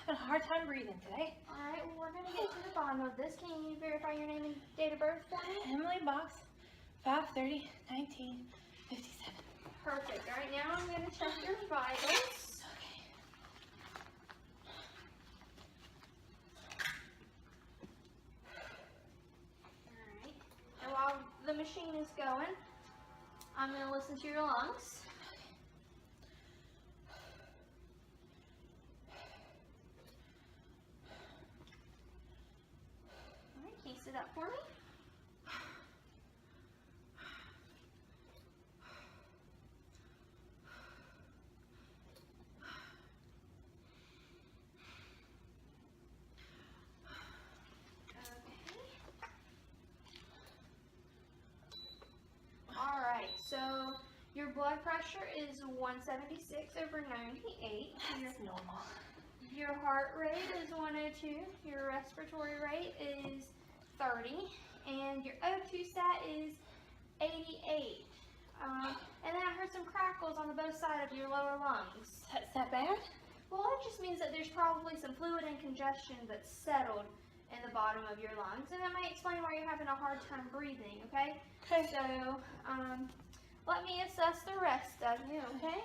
having a hard time breathing today. Alright, well we're going to get to the bottom of this. Can you verify your name and date of birth for me? Emily Box, 5/30/1957. Perfect. Alright, now I'm going to check your vitals. Okay. Alright, and while the machine is going, I'm going to listen to your lungs. Alright, can you sit up for me? Alright, so your blood pressure is 176/98. That's normal. Your heart rate is 102. Your respiratory rate is 30. And your O2 stat is 88. And then I heard some crackles on the both sides of your lower lungs. Is that bad? Well, that just means that there's probably some fluid and congestion that's settled in the bottom of your lungs, and that might explain why you're having a hard time breathing, okay? Okay. So, let me assess the rest of you, okay?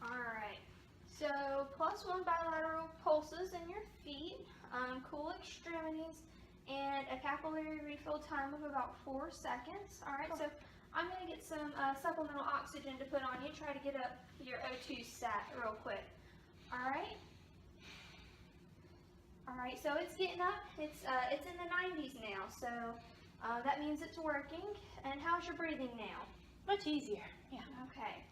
Alright, so +1 bilateral pulses in your feet, cool extremities, and a capillary refill time of about 4 seconds. Alright, so I'm going to get some supplemental oxygen to put on you. Try to get up your O2 stat real quick. Alright? Alright, so it's getting up. It's in the 90s now, so that means it's working. And how's your breathing now? Much easier. Yeah. Okay.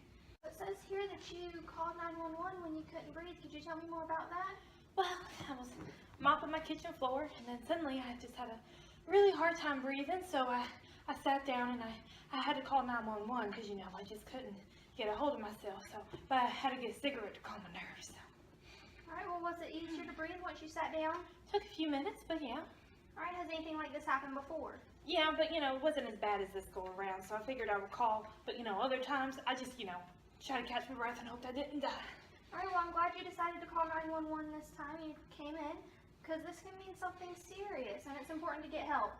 It says here that you called 911 when you couldn't breathe. Could you tell me more about that? Well, I was mopping my kitchen floor, and then suddenly I just had a really hard time breathing, so I sat down and I had to call 911 because, I just couldn't get a hold of myself. But I had to get a cigarette to calm my nerves. So. Alright, well, was it easier to breathe once you sat down? Took a few minutes, but yeah. Alright, has anything like this happened before? Yeah, but, it wasn't as bad as this go around, so I figured I would call. But, other times I just, try to catch my breath and hoped I didn't die. Alright, well, I'm glad you decided to call 911 this time. You came in, because this can mean something serious, and it's important to get help.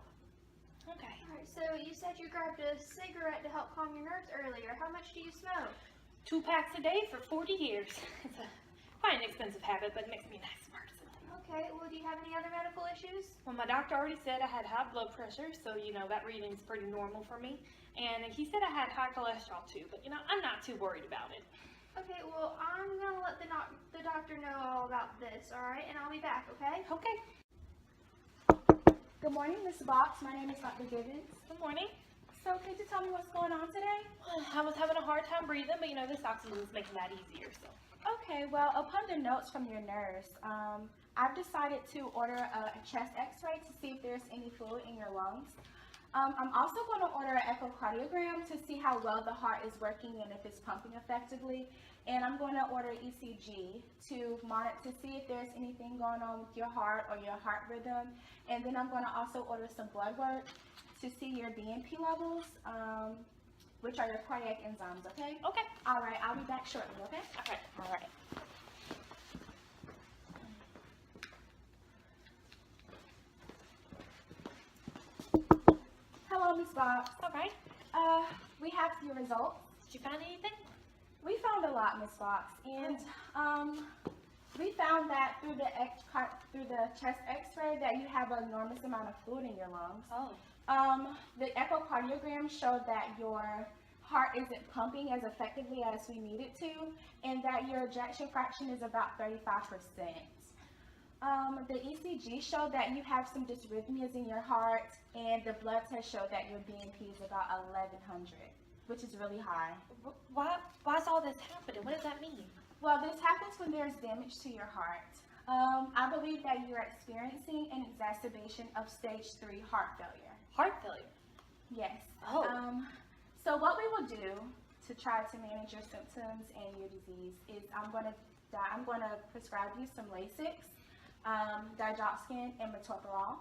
Okay. Alright, so you said you grabbed a cigarette to help calm your nerves earlier. How much do you smoke? 2 packs a day for 40 years. It's quite an expensive habit, but it makes me a nice person. Okay, well, do you have any other medical issues? Well, my doctor already said I had high blood pressure, so, that reading's pretty normal for me. And he said I had high cholesterol too, but, I'm not too worried about it. Okay, well, I'm going to let the doctor know all about this, alright? And I'll be back, okay? Okay. Good morning, Ms. Box. My name is Dr. Gibbons. Good morning. So, could you tell me what's going on today? Well, I was having a hard time breathing, but, this oxygen's making that easier, so. Okay, well, upon the notes from your nurse, I've decided to order a chest x-ray to see if there's any fluid in your lungs. I'm also going to order an echocardiogram to see how well the heart is working and if it's pumping effectively. And I'm going to order ECG to monitor to see if there's anything going on with your heart or your heart rhythm. And then I'm going to also order some blood work to see your BNP levels, which are your cardiac enzymes, okay? Okay. All right, I'll be back shortly, okay? Okay. All right. Hello, Ms. Box. All right. We have your results. Did you find anything? We found a lot, Ms. Fox, and we found that through the chest X-ray that you have an enormous amount of fluid in your lungs. Oh. The echocardiogram showed that your heart isn't pumping as effectively as we need it to, and that your ejection fraction is about 35%. The ECG showed that you have some dysrhythmias in your heart, and the blood test showed that your BNP is about 1100, which is really high. Why's all this happening? What does that mean? Well, this happens when there's damage to your heart. I believe that you're experiencing an exacerbation of stage 3 heart failure. Heart failure? Yes. Oh. So what we will do to try to manage your symptoms and your disease is I'm going to prescribe you some Lasix, digoxin, and metoprolol.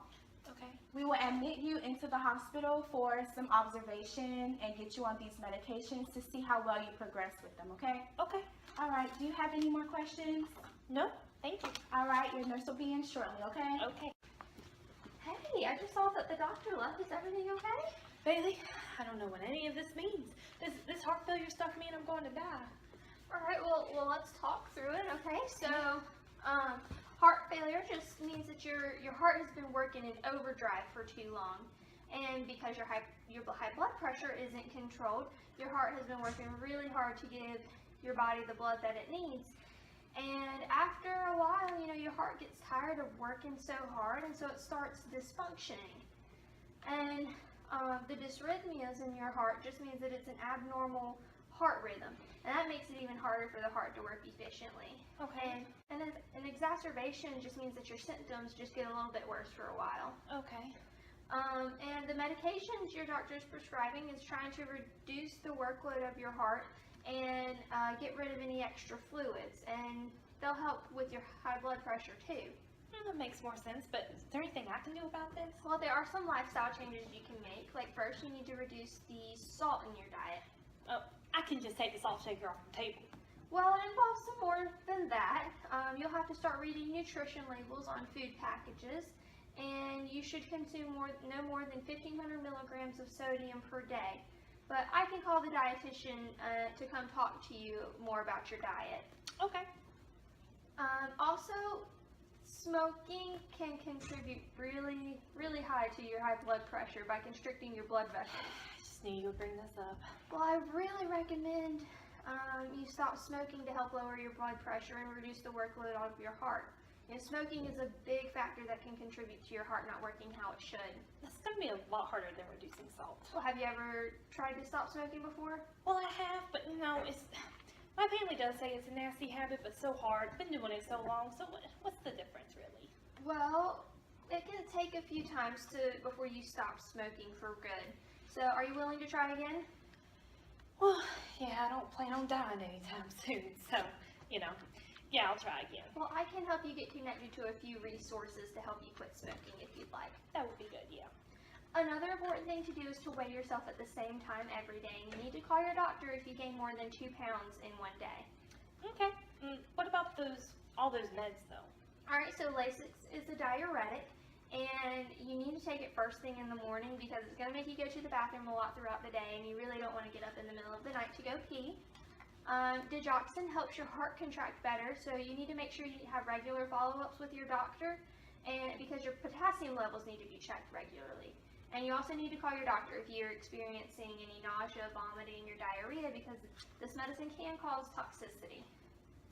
Okay. We will admit you into the hospital for some observation and get you on these medications to see how well you progress with them, okay? Okay. All right, do you have any more questions? No, thank you. All right, your nurse will be in shortly, okay? Okay. Hey, I just saw that the doctor left. Is everything okay? Bailey, I don't know what any of this means. This heart failure stuff mean I'm going to die. All right, well, let's talk through it, okay? So, heart failure just means that your heart has been working in overdrive for too long. And because your high blood pressure isn't controlled, your heart has been working really hard to give your body the blood that it needs. And after a while, your heart gets tired of working so hard, and so it starts dysfunctioning. And the dysrhythmias in your heart just means that it's an abnormal heart rhythm, and that makes it even harder for the heart to work efficiently. Okay. And an exacerbation just means that your symptoms just get a little bit worse for a while. Okay. And the medications your doctor is prescribing is trying to reduce the workload of your heart and get rid of any extra fluids, and they'll help with your high blood pressure too. That makes more sense, but is there anything I can do about this? Well, there are some lifestyle changes you can make. Like first, you need to reduce the salt in your diet. Oh, I can just take the salt shaker off the table. Well, it involves some more than that. You'll have to start reading nutrition labels on food packages, and you should consume no more than 1,500 milligrams of sodium per day. But I can call the dietitian to come talk to you more about your diet. Okay. Also, smoking can contribute really, really high to your high blood pressure by constricting your blood vessels. I just knew you would bring this up. Well, I really recommend you stop smoking to help lower your blood pressure and reduce the workload of your heart. Smoking is a big factor that can contribute to your heart not working how it should. That's going to be a lot harder than reducing salt. Well, have you ever tried to stop smoking before? Well, I have, but my family does say it's a nasty habit, but so hard. Been doing it so long, so what's the difference really? Well, it can take a few times before you stop smoking for good. So, are you willing to try again? Well, yeah, I don't plan on dying anytime soon, so, yeah, I'll try again. Well, I can help you get connected to a few resources to help you quit smoking if you'd like. That would be good, yeah. Another important thing to do is to weigh yourself at the same time every day. You need to call your doctor if you gain more than 2 pounds in one day. Okay. What about all those meds, though? All right, so Lasix is a diuretic, and you need to take it first thing in the morning because it's going to make you go to the bathroom a lot throughout the day, and you really don't want to get up in the middle of the night to go pee. Digoxin helps your heart contract better, so you need to make sure you have regular follow-ups with your doctor, and because your potassium levels need to be checked regularly. And you also need to call your doctor if you're experiencing any nausea, vomiting, or diarrhea, because this medicine can cause toxicity.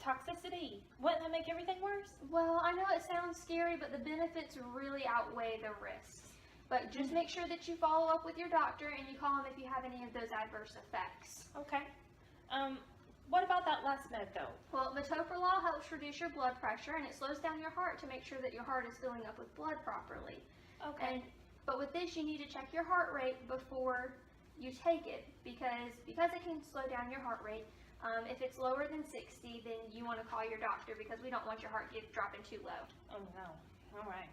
Toxicity? Wouldn't that make everything worse? Well, I know it sounds scary, but the benefits really outweigh the risks. But just make sure that you follow up with your doctor and you call him if you have any of those adverse effects. Okay. What about that last med, though? Well, metoprolol helps reduce your blood pressure, and it slows down your heart to make sure that your heart is filling up with blood properly. Okay. But with this, you need to check your heart rate before you take it, because it can slow down your heart rate. If it's lower than 60, then you want to call your doctor because we don't want your heart dropping too low. Oh, no. All right.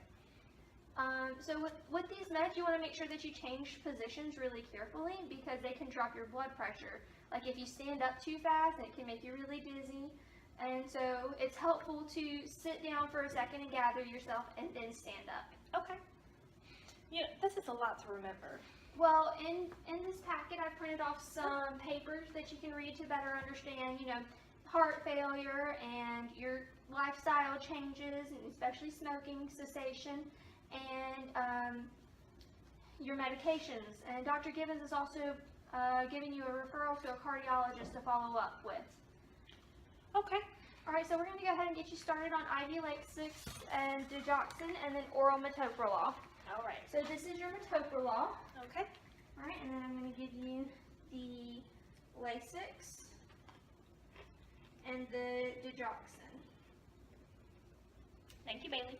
So with these meds, you want to make sure that you change positions really carefully because they can drop your blood pressure. Like if you stand up too fast, it can make you really dizzy. And so it's helpful to sit down for a second and gather yourself and then stand up. Okay. This is a lot to remember. Well, in this packet, I printed off some papers that you can read to better understand, heart failure and your lifestyle changes, and especially smoking cessation, and your medications. And Dr. Gibbons is also giving you a referral to a cardiologist to follow up with. Okay. All right, so we're going to go ahead and get you started on IV Lasix and digoxin, and then oral metoprolol. All right. So this is your metoprolol. Okay. All right, and then I'm going to give you the Lasix and the digoxin. Thank you, Bailey.